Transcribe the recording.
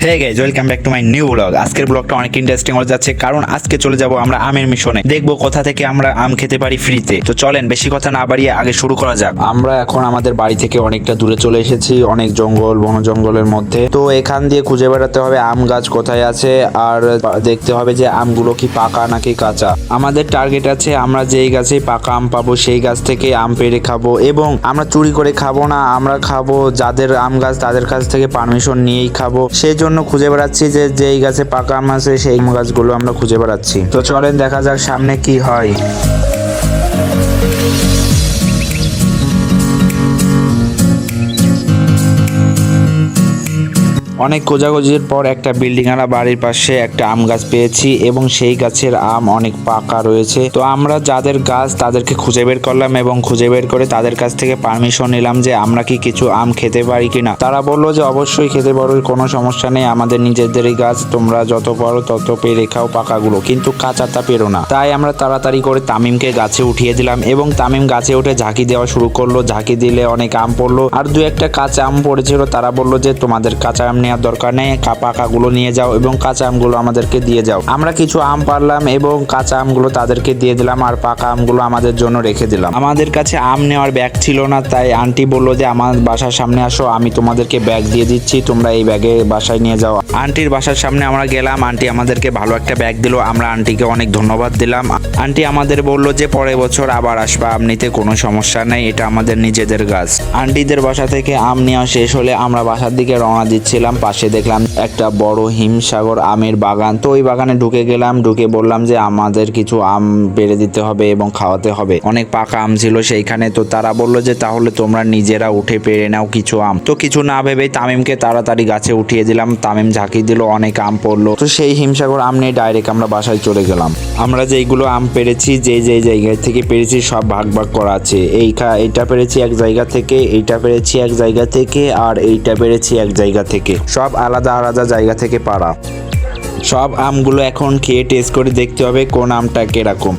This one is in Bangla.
Hey guys, welcome back to my new blog. আজকের ব্লগটা অনেক ইন্টারেস্টিং হতে যাচ্ছে, কারণ আজকে চলে যাব আমরা আমের মিশনে। দেখবো কোথা থেকে আমরা আম খেতে পারি ফ্রিতে। তো চলেন বেশি কথা না বাড়িয়ে আগে শুরু করা যাক। আমরা এখন আমাদের বাড়ি থেকে অনেকটা দূরে চলে এসেছি, অনেক জঙ্গল, বন জঙ্গলের মধ্যে। তো এখান দিয়ে খুঁজে বেড়াতে হবে আম গাছ কোথায় আছে, আর দেখতে হবে যে আমগুলো কি পাকা নাকি কাঁচা। আমাদের টার্গেট আছে আমরা যেই গাছে পাকা আম পাবো সেই গাছ থেকে আম পেড়ে খাবো, এবং আমরা চুরি করে খাবো না, আমরা খাবো যাদের আম গাছ তাদের কাছ থেকে পারমিশন নিয়েই খাবো। সেই জন্য খুঁজে বেড়াচ্ছি যে যেই গাছে পাকা আম আছে সেই গাছগুলো আমরা খুঁজে বেড়াচ্ছি। তো চলেন দেখা যাক সামনে কি হয়। অনেক খোঁজাখুঁজির পর একটা বিল্ডিং আলা বাড়ির পাশে একটা আম গাছ পেয়েছি, এবং সেই গাছের আম অনেক পাকা রয়েছে। তো আমরা যাদের গাছ তাদেরকে খুঁজে বের করলাম, এবং খুঁজে বের করে তাদের কাছ থেকে পারমিশন নিলাম যে আমরা কি কিছু আম খেতে পারি কিনা। তারা বললো যে অবশ্যই খেতে পারো, কোনো সমস্যা নেই, আমাদের নিজেদেরই গাছ, তোমরা যত পারো তত পেরে খাও পাকাগুলো, কিন্তু কাঁচাটা পেরো না। তাই আমরা তাড়াতাড়ি করে তামিমকে গাছে উঠিয়ে দিলাম, এবং তামিম গাছে উঠে ঝাঁকি দেওয়া শুরু করলো। ঝাঁকি দিলে অনেক আম পড়লো, আর দু একটা কাঁচা আম পড়েছিল। তারা বললো যে তোমাদের কাঁচা আম নেওয়ার দরকার নেই, পাকাগুলো নিয়ে যাও এবং কাঁচা আমগুলো আমাদেরকে দিয়ে যাও। আমরা কিছু আম পারলাম এবং কাঁচা আমগুলো তাদেরকে দিয়ে দিলাম, আর পাকা আমগুলো আমাদের জন্য রেখে দিলাম। আমাদের কাছে আম নেওয়ার ব্যাগ ছিল না, তাই আন্টি বললো যে আমার বাসার সামনে আসো, আমি তোমাদেরকে ব্যাগ দিয়ে দিচ্ছি, তোমরা এই ব্যাগে বাসায় নিয়ে যাও। আন্টির বাসার সামনে আমরা গেলাম, আন্টি আমাদেরকে ভালো একটা ব্যাগ দিল, আমরা আন্টিকে অনেক ধন্যবাদ দিলাম। আন্টি আমাদের বললো যে পরের বছর আবার আসবা আম নিতে, কোনো সমস্যা নেই, এটা আমাদের নিজেদের গাছ। আন্টিদের বাসা থেকে আম নেওয়া শেষ হলে আমরা বাসার দিকে রওনা দিচ্ছিলাম। পাশে দেখলাম একটা বড় হিমসাগর আমের বাগান। তো ওই বাগানে ঢুকে গেলাম, ঢুকে বললাম যে আমাদের কিছু আম পেড়ে দিতে হবে এবং খাওয়াতে হবে। অনেক পাকা আম ছিল সেইখানে। তো তারা বললো যে তাহলে তোমরা নিজেরা উঠে পেড়ে নাও কিছু আম। তো কিছু না ভেবেই তামিমকে তাড়াতাড়ি গাছে উঠিয়ে দিলাম। তামিম ঝাঁকি দিল, অনেক আম পড়লো। তো সেই হিমসাগর আম নিয়ে ডাইরেক্ট আমরা বাসায় চলে গেলাম। আমরা যেইগুলো আম পেড়েছি, যেই জায়গা থেকে পেরেছি সব ভাগ ভাগ করা আছে। এইটা পেরেছি এক জায়গা থেকে, এইটা পেরেছি এক জায়গা থেকে, আর এইটা পেরেছি এক জায়গা থেকে। সব আলাদা আলাদা জায়গা থেকে পাড়া। সব আমগুলো এখন খেয়ে টেস্ট করে দেখতে হবে কোন আমটা কিরকম।